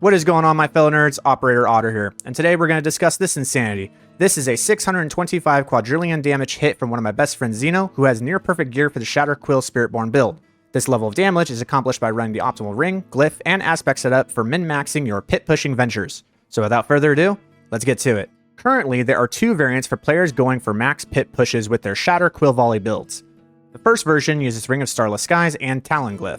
What is going on, my fellow nerds? OperatorOtter here, and today we're going to discuss this insanity. This is a 625 quadrillion damage hit from one of my best friends Zeno, who has near perfect gear for the Shatter Quill Spiritborn build. This level of damage is accomplished by running the optimal ring, glyph, and aspect setup for min-maxing your pit-pushing ventures. So without further ado, let's get to it. Currently, there are two variants for players going for max pit pushes with their Shatter Quill Volley builds. The first version uses Ring of Starless Skies and Talon glyph.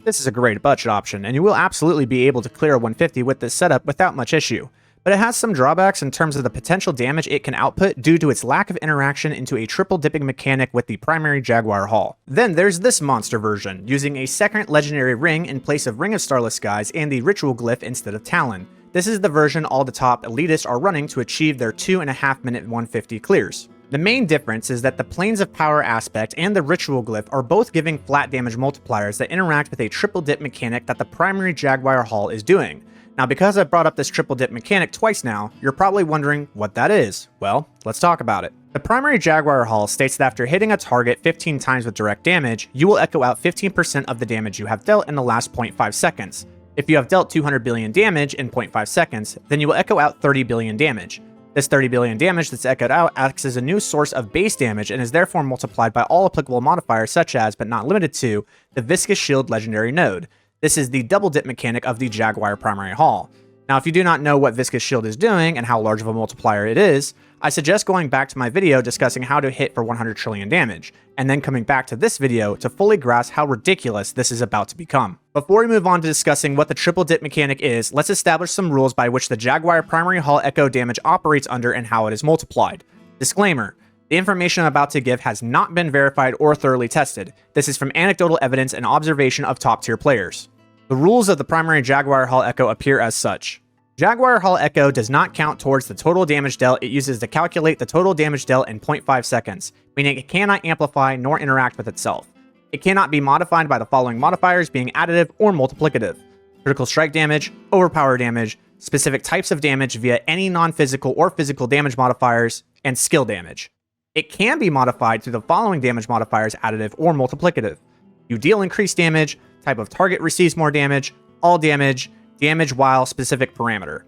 This is a great budget option, and you will absolutely be able to clear 150 with this setup without much issue, but it has some drawbacks in terms of the potential damage it can output due to its lack of interaction into a triple dipping mechanic with the primary Jaguar haul. Then there's this monster version, using a second legendary ring in place of Ring of Starless Skies and the ritual glyph instead of Talon. This is the version all the top elitists are running to achieve their 2.5 minute 150 clears. The main difference is that the Planes of Power aspect and the Ritual Glyph are both giving flat damage multipliers that interact with a triple dip mechanic that the primary Jaguar haul is doing. Now, because I brought up this triple dip mechanic twice now, you're probably wondering what that is. Well, let's talk about it. The primary Jaguar haul states that after hitting a target 15 times with direct damage, you will echo out 15% of the damage you have dealt in the last 0.5 seconds. If you have dealt 200 billion damage in 0.5 seconds, then you will echo out 30 billion damage. This 30 billion damage that's echoed out acts as a new source of base damage and is therefore multiplied by all applicable modifiers such as, but not limited to, the Viscous Shield legendary node. This is the double dip mechanic of the Jaguar primary haul. Now, if you do not know what Viscous Shield is doing and how large of a multiplier it is, I suggest going back to my video discussing how to hit for 100 trillion damage, and then coming back to this video to fully grasp how ridiculous this is about to become. Before we move on to discussing what the triple dip mechanic is, let's establish some rules by which the Jaguar primary haul echo damage operates under and how it is multiplied. Disclaimer: the information I'm about to give has not been verified or thoroughly tested. This is from anecdotal evidence and observation of top tier players. The rules of the primary Jaguar haul echo appear as such. Jaguar haul echo does not count towards the total damage dealt it uses to calculate the total damage dealt in 0.5 seconds, meaning it cannot amplify nor interact with itself. It cannot be modified by the following modifiers being additive or multiplicative: critical strike damage, overpower damage, specific types of damage via any non-physical or physical damage modifiers, and skill damage. It can be modified through the following damage modifiers additive or multiplicative: you deal increased damage, type of target receives more damage, all damage, damage while specific parameter.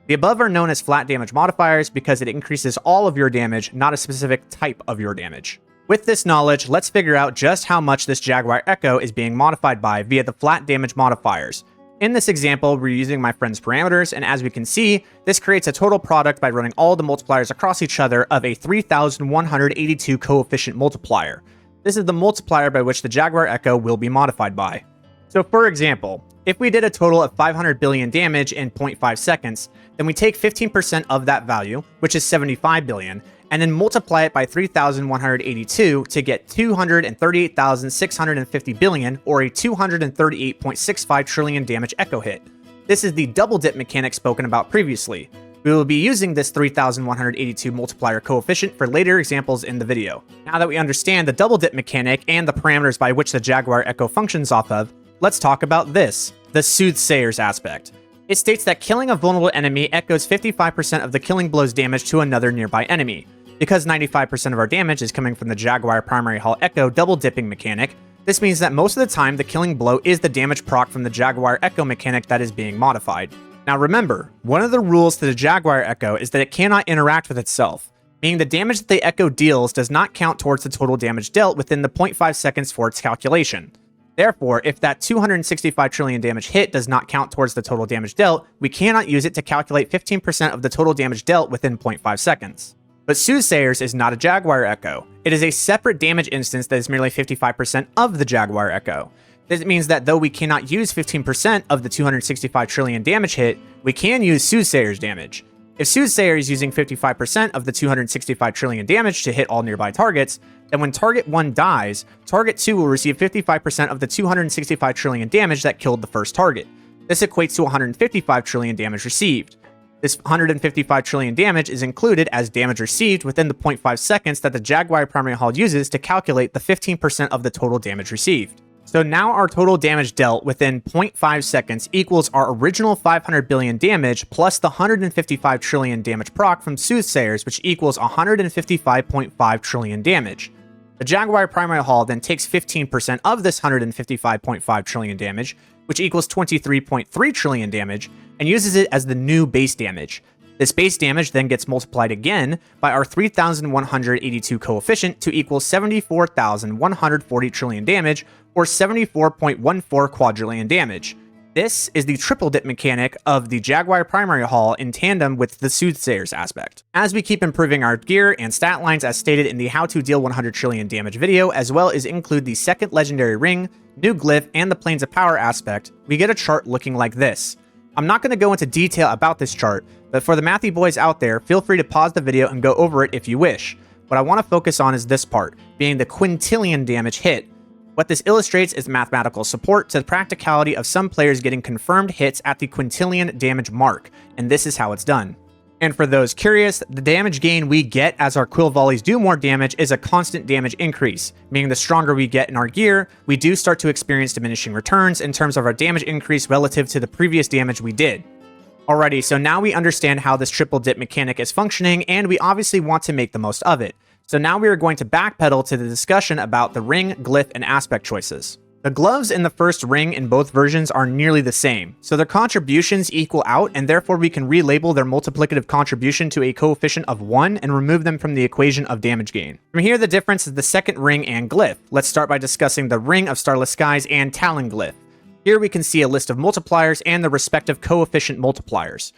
The above are known as flat damage modifiers because it increases all of your damage, not a specific type of your damage. With this knowledge, let's figure out just how much this Jaguar echo is being modified by via the flat damage modifiers. In this example, we're using my friend's parameters, and as we can see, this creates a total product by running all the multipliers across each other of a 3182 coefficient multiplier. This is the multiplier by which the Jaguar echo will be modified by. So for example, if we did a total of 500 billion damage in 0.5 seconds, then we take 15% of that value, which is 75 billion, and then multiply it by 3,182 to get 238,650 billion, or a 238.65 trillion damage echo hit. This is the double dip mechanic spoken about previously. We will be using this 3,182 multiplier coefficient for later examples in the video. Now that we understand the double dip mechanic and the parameters by which the Jaguar echo functions off of, let's talk about this, the Soothsayer's aspect. It states that killing a vulnerable enemy echoes 55% of the killing blow's damage to another nearby enemy. Because 95% of our damage is coming from the Jaguar primary haul echo double dipping mechanic, this means that most of the time the killing blow is the damage proc from the Jaguar echo mechanic that is being modified. Now remember, one of the rules to the Jaguar echo is that it cannot interact with itself, meaning the damage that the echo deals does not count towards the total damage dealt within the 0.5 seconds for its calculation. Therefore, if that 265 trillion damage hit does not count towards the total damage dealt, we cannot use it to calculate 15% of the total damage dealt within 0.5 seconds. But Soothsayer's is not a Jaguar echo. It is a separate damage instance that is merely 55% of the Jaguar echo. This means that though we cannot use 15% of the 265 trillion damage hit, we can use Soothsayer's damage. If Soothsayer is using 55% of the 265 trillion damage to hit all nearby targets, then when target 1 dies, target 2 will receive 55% of the 265 trillion damage that killed the first target. This equates to 155 trillion damage received. This 155 trillion damage is included as damage received within the 0.5 seconds that the Jaguar primary haul uses to calculate the 15% of the total damage received. So now our total damage dealt within 0.5 seconds equals our original 500 billion damage plus the 155 trillion damage proc from Soothsayers, which equals 155.5 trillion damage. The Jaguar primary haul then takes 15% of this 155.5 trillion damage, which equals 23.3 trillion damage, and uses it as the new base damage. This base damage then gets multiplied again by our 3,182 coefficient to equal 74,140 trillion damage, or 74.14 quadrillion damage. This is the triple dip mechanic of the Jaguar primary hull in tandem with the Soothsayer's aspect. As we keep improving our gear and stat lines as stated in the how to deal 100 trillion damage video, as well as include the second legendary ring, new glyph, and the planes of power aspect, we get a chart looking like this. I'm not going to go into detail about this chart, but for the mathy boys out there, feel free to pause the video and go over it if you wish. What I want to focus on is this part, being the quintillion damage hit. What this illustrates is mathematical support to the practicality of some players getting confirmed hits at the quintillion damage mark, and this is how it's done. And for those curious, the damage gain we get as our quill volleys do more damage is a constant damage increase, meaning the stronger we get in our gear, we do start to experience diminishing returns in terms of our damage increase relative to the previous damage we did. Alrighty, so now we understand how this triple dip mechanic is functioning, and we obviously want to make the most of it. So now we are going to backpedal to the discussion about the ring, glyph, and aspect choices. The gloves in the first ring in both versions are nearly the same, so their contributions equal out, and therefore we can relabel their multiplicative contribution to a coefficient of 1 and remove them from the equation of damage gain. From here, the difference is the second ring and glyph. Let's start by discussing the Ring of Starless Skies and Talon glyph. Here we can see a list of multipliers and the respective coefficient multipliers.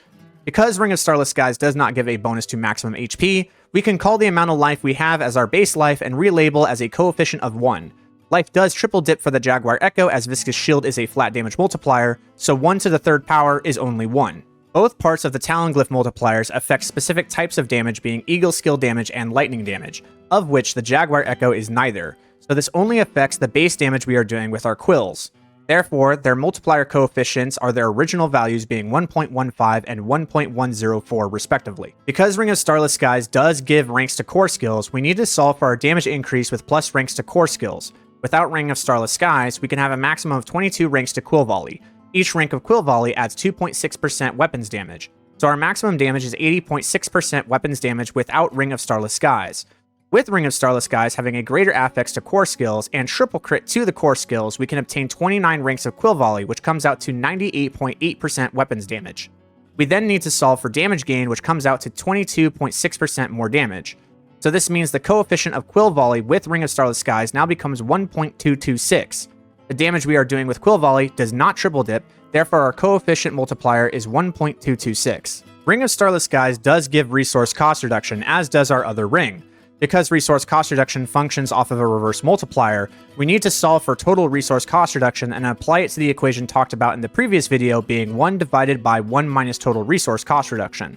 Because Ring of Starless Skies does not give a bonus to maximum HP, we can call the amount of life we have as our base life and relabel as a coefficient of 1. Life does triple dip for the Jaguar Echo as Viscous Shield is a flat damage multiplier, so 1 to the third power is only 1. Both parts of the Talon glyph multipliers affect specific types of damage, being Eagle skill damage and lightning damage, of which the Jaguar Echo is neither, so this only affects the base damage we are doing with our quills. Therefore, their multiplier coefficients are their original values being 1.15 and 1.104 respectively. Because Ring of Starless Skies does give ranks to core skills, we need to solve for our damage increase with plus ranks to core skills. Without Ring of Starless Skies, we can have a maximum of 22 ranks to Quill Volley. Each rank of Quill Volley adds 2.6% weapons damage, so our maximum damage is 80.6% weapons damage without Ring of Starless Skies. With Ring of Starless Skies having a greater affix to core skills and triple crit to the core skills, we can obtain 29 ranks of Quill Volley, which comes out to 98.8% weapons damage. We then need to solve for damage gain, which comes out to 22.6% more damage. So this means the coefficient of Quill Volley with Ring of Starless Skies now becomes 1.226. The damage we are doing with Quill Volley does not triple dip, therefore our coefficient multiplier is 1.226. Ring of Starless Skies does give resource cost reduction, as does our other ring. Because resource cost reduction functions off of a reverse multiplier, we need to solve for total resource cost reduction and apply it to the equation talked about in the previous video, being 1 divided by 1 minus total resource cost reduction.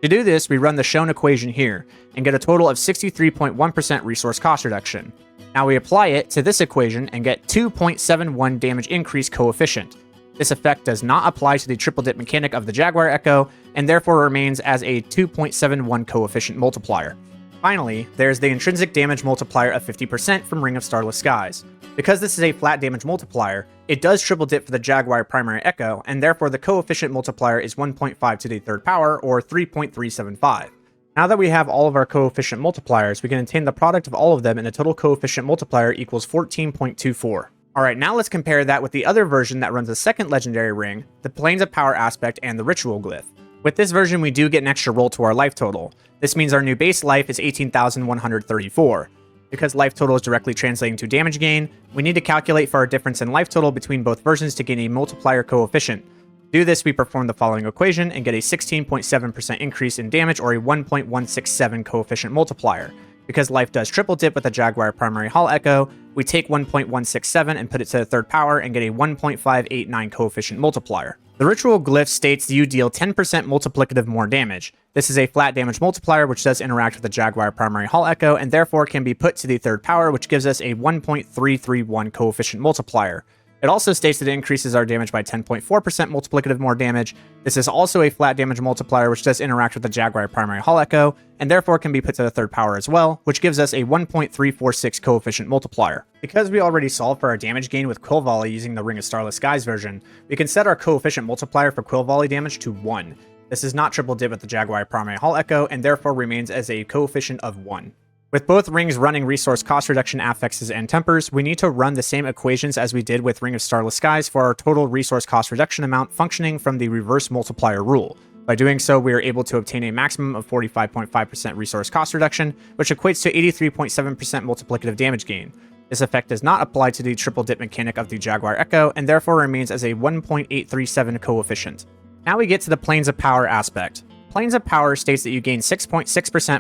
To do this, we run the shown equation here, and get a total of 63.1% resource cost reduction. Now we apply it to this equation and get 2.71 damage increase coefficient. This effect does not apply to the triple dip mechanic of the Jaguar Echo, and therefore remains as a 2.71 coefficient multiplier. Finally, there's the intrinsic damage multiplier of 50% from Ring of Starless Skies. Because this is a flat damage multiplier, it does triple dip for the Jaguar primary echo, and therefore the coefficient multiplier is 1.5 to the third power, or 3.375. Now that we have all of our coefficient multipliers, we can obtain the product of all of them, and the total coefficient multiplier equals 14.24. Alright, now let's compare that with the other version that runs a second legendary ring, the Planes of Power aspect, and the Ritual glyph. With this version, we do get an extra roll to our life total. This means our new base life is 18,134. Because life total is directly translating to damage gain, we need to calculate for our difference in life total between both versions to gain a multiplier coefficient. To do this, we perform the following equation and get a 16.7% increase in damage, or a 1.167 coefficient multiplier. Because life does triple dip with the Jaguar primary hull echo, we take 1.167 and put it to the third power and get a 1.589 coefficient multiplier. The Ritual glyph states you deal 10% multiplicative more damage. This is a flat damage multiplier which does interact with the Jaguar primary hull echo, and therefore can be put to the third power, which gives us a 1.331 coefficient multiplier. It also states that it increases our damage by 10.4% multiplicative more damage. This is also a flat damage multiplier which does interact with the Jaguar primary hull echo, and therefore can be put to the third power as well, which gives us a 1.346 coefficient multiplier. Because we already solved for our damage gain with Quill Volley using the Ring of Starless Skies version, we can set our coefficient multiplier for Quill Volley damage to 1. This is not triple dip with the Jaguar primary hull echo, and therefore remains as a coefficient of 1. With both rings running resource cost reduction affixes and tempers, we need to run the same equations as we did with Ring of Starless Skies for our total resource cost reduction amount functioning from the reverse multiplier rule. By doing so, we are able to obtain a maximum of 45.5% resource cost reduction, which equates to 83.7% multiplicative damage gain. This effect does not apply to the triple dip mechanic of the Jaguar Echo, and therefore remains as a 1.837 coefficient. Now we get to the Planes of Power aspect. Planes of Power states that you gain 6.6%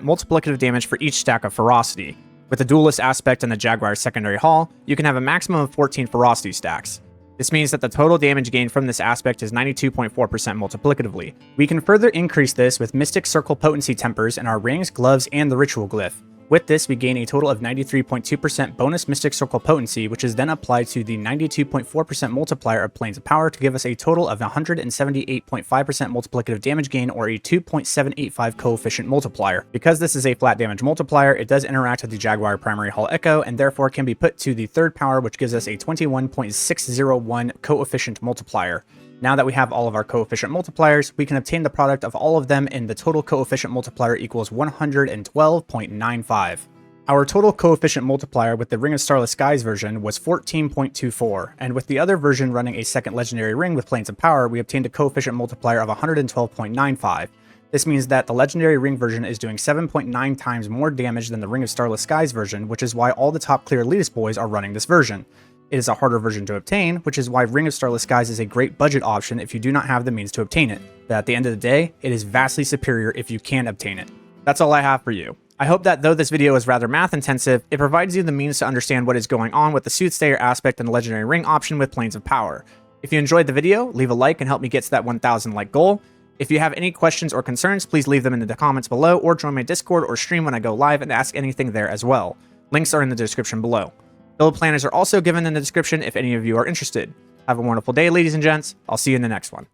multiplicative damage for each stack of ferocity. With the Duelist aspect in the Jaguar secondary hall, you can have a maximum of 14 ferocity stacks. This means that the total damage gained from this aspect is 92.4% multiplicatively. We can further increase this with Mystic Circle potency tempers in our rings, gloves, and the ritual glyph. With this, we gain a total of 93.2% bonus Mystic Circle potency, which is then applied to the 92.4% multiplier of Planes of Power to give us a total of 178.5% multiplicative damage gain, or a 2.785 coefficient multiplier. Because this is a flat damage multiplier, it does interact with the Jaguar primary hall echo, and therefore can be put to the third power, which gives us a 21.601 coefficient multiplier. Now that we have all of our coefficient multipliers, we can obtain the product of all of them, and the total coefficient multiplier equals 112.95. Our total coefficient multiplier with the Ring of Starless Skies version was 14.24, and with the other version running a second legendary ring with Planes of Power, we obtained a coefficient multiplier of 112.95. This means that the legendary ring version is doing 7.9 times more damage than the Ring of Starless Skies version, which is why all the top clear elitist boys are running this version. It is a harder version to obtain, which is why Ring of Starless Skies is a great budget option if you do not have the means to obtain it. But at the end of the day, it is vastly superior if you can obtain it. That's all I have for you. I hope that though this video is rather math intensive, it provides you the means to understand what is going on with the Soothsayer aspect and the legendary ring option with Planes of Power. If you enjoyed the video, leave a like and help me get to that 1,000 like goal. If you have any questions or concerns, please leave them in the comments below, or join my Discord or stream when I go live and ask anything there as well. Links are in the description below. Build planners are also given in the description if any of you are interested. Have a wonderful day, ladies and gents. I'll see you in the next one.